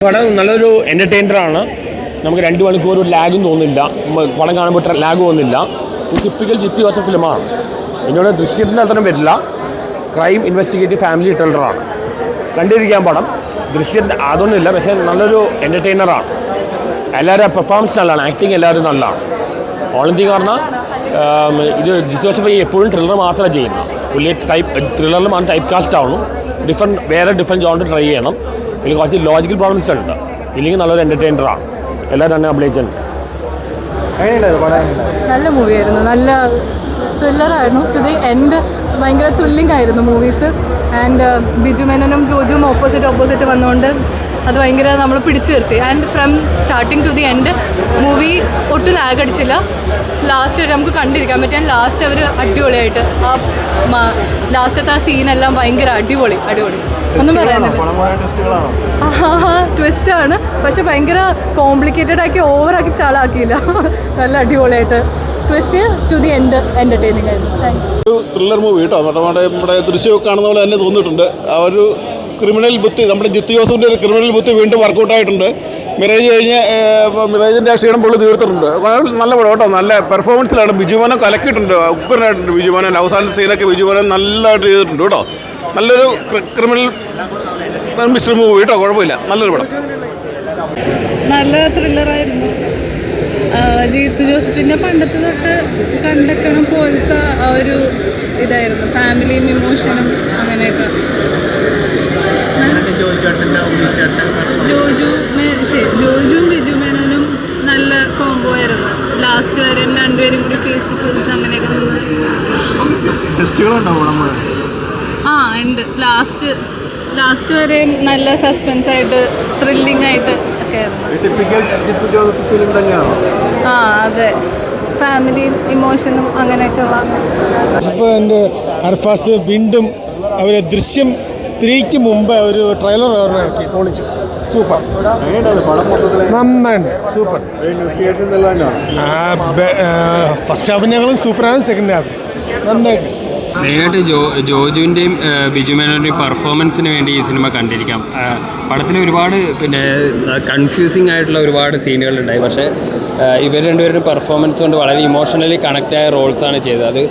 പടം നല്ലൊരു എൻ്റർടൈനറാണ്. നമുക്ക് 2 മണിക്കൂർ ഒരു ലാഗും തോന്നില്ല. പടം കാണുമ്പോൾ ലാഗ് തോന്നില്ല. ടിപ്പിക്കൽ ജിത്തു ജോസഫ് ഫിലിമാണ്. എന്നോട് ദൃശ്യത്തിൻ്റെ അത്രയും വരില്ല. ക്രൈം ഇൻവെസ്റ്റിഗേറ്റീവ് ഫാമിലി ത്രില്ലറാണ്. കണ്ടിരിക്കാൻ പടം. ദൃശ്യം അതൊന്നുമില്ല, പക്ഷേ നല്ലൊരു എൻ്റർടൈനറാണ്. എല്ലാവരും പെർഫോമൻസ് നല്ലതാണ്, ആക്ടിങ് എല്ലാവരും നല്ലതാണ്. ഓൺലി പറഞ്ഞാൽ ഇത് ജിത്തു ജോസഫ് എപ്പോഴും ത്രില്ലർ മാത്രമേ ചെയ്യുന്നത്. പുള്ളി ത്രില്ലറിൽ മാത്രം ടൈപ്പ് കാസ്റ്റ് ആവുന്നു. വേറെ ഡിഫറെൻറ്റ് ജോണിൽ ട്രൈ ചെയ്യണം. ഇതിൽ കുറച്ച് ലോജിക്കൽ പ്രോബ്ലംസ് ഉണ്ട്. ഇല്ലെങ്കിൽ നല്ലൊരു എൻ്റർടൈനറാണ്. എല്ലാവരും തന്നെ അഭിനയിച്ചിട്ടുണ്ട്. നല്ല മൂവിയായിരുന്നു, നല്ല ത്രില്ലറായിരുന്നു. ടു ദി എൻഡ് ഭയങ്കര ത്രില്ലിംഗ് ആയിരുന്നു മൂവീസ്. ആൻഡ് ബിജു മേനനും ജോജുവും ഓപ്പോസിറ്റ് വന്നുകൊണ്ട് അത് ഭയങ്കര നമ്മൾ പിടിച്ചു നിർത്തി. And from starting to the end movie ഒട്ടും ലാഗ് അടിച്ചില്ല. ലാസ്റ്റ് വരെ നമുക്ക് കണ്ടിരിക്കാൻ പറ്റാൻ. ലാസ്റ്റ് അവർ അടിപൊളിയായിട്ട് ലാസ്റ്റത്തെ ആ സീനെല്ലാം ഭയങ്കര അടിപൊളി ഒന്നും പറയുന്നില്ല. ട്വിസ്റ്റാണ്, പക്ഷെ ഭയങ്കര കോംപ്ലിക്കേറ്റഡ് ആക്കി ഓവറാക്കി ചാളാക്കിയില്ല. നല്ല അടിപൊളിയായിട്ട് twist to the end entertaining ആയിരുന്നു. ഒരു ത്രില്ലർ മൂവി കേട്ടോ. നമ്മുടെ ദൃശ്യമൊക്കെ കാണുന്ന പോലെ തന്നെ തോന്നിയിട്ടുണ്ട്. ആ ഒരു ക്രിമിനൽ ബുദ്ധി, നമ്മുടെ ജിത്തു ജോസഫിൻ്റെ ഒരു ക്രിമിനൽ ബുദ്ധി വീണ്ടും വർക്കൗട്ടായിട്ടുണ്ട്. മിറേജ് കഴിഞ്ഞ് മിറേജിൻ്റെ ആ ക്ഷീണം പുള്ളി തീർത്തിട്ടുണ്ട്. നല്ല പടം കേട്ടോ. നല്ല പെർഫോമൻസിലാണ്. ബിജുമോനെ കലക്കിയിട്ടുണ്ട്, ഉഗ്രനായിട്ടുണ്ട് ബിജുമോനെ. അവസാന സീനൊക്കെ ബിജുമോനെ നല്ലതായിട്ട് ചെയ്തിട്ടുണ്ട് കേട്ടോ. നല്ലൊരു ക്രിമിനൽ മിസ്റ്റർ മൂവി കേട്ടോ. കുഴപ്പമില്ല, നല്ലൊരു പടം. നല്ല ത്രില്ലറായിരുന്നു. ജിത്തു ജോസഫിൻ്റെ പണ്ടത്തെ തൊട്ട് കണ്ടക്കണം പോലത്തെ ആ ഒരു ഇതായിരുന്നു. ഫാമിലിയും ഇമോഷനും അങ്ങനെയൊക്കെ. ജോജുവും ബിജു മേനോനും നല്ല കോംബോ ആയിരുന്നു. ലാസ്റ്റ് വരെ രണ്ടുപേരും കൂടി ഫേസ് ടു ഫേസ് അങ്ങനെയൊക്കെ നിന്ന് ഉണ്ട്. ലാസ്റ്റ് വരെ നല്ല സസ്പെൻസ് ആയിട്ട് ത്രില്ലിംഗ് ആയിട്ട് ഒക്കെ ആയിരുന്നു. അതെ, ഫാമിലിയും ഇമോഷനും അങ്ങനെയൊക്കെ ഉള്ള. ഇപ്പോൾ എൻ്റെ അർഫാസ് വീണ്ടും അവർ ദൃശ്യം 3ക്ക് മുമ്പ് ഒരു ട്രെയിലർ ഇറക്കി പൊളിച്ചു. സൂപ്പർ, നന്നായിട്ട് സൂപ്പർ. ഫസ്റ്റ് ഹാഫിനേക്കാളും സൂപ്പറാണ് സെക്കൻഡ് ഹാഫ്. നന്നായിട്ട് മെയിനായിട്ട് ജോജുവിൻ്റെയും ബിജു മേനോൻ്റെയും പെർഫോമൻസിന് വേണ്ടി ഈ സിനിമ കണ്ടിരിക്കാം. പടത്തിൽ ഒരുപാട് കൺഫ്യൂസിങ് ആയിട്ടുള്ള ഒരുപാട് സീനുകളുണ്ടായി. പക്ഷേ ഇവർ രണ്ടുപേരുടെ പെർഫോമൻസ് കൊണ്ട് വളരെ ഇമോഷണലി കണക്റ്റായ റോൾസാണ് ചെയ്തത്. അത്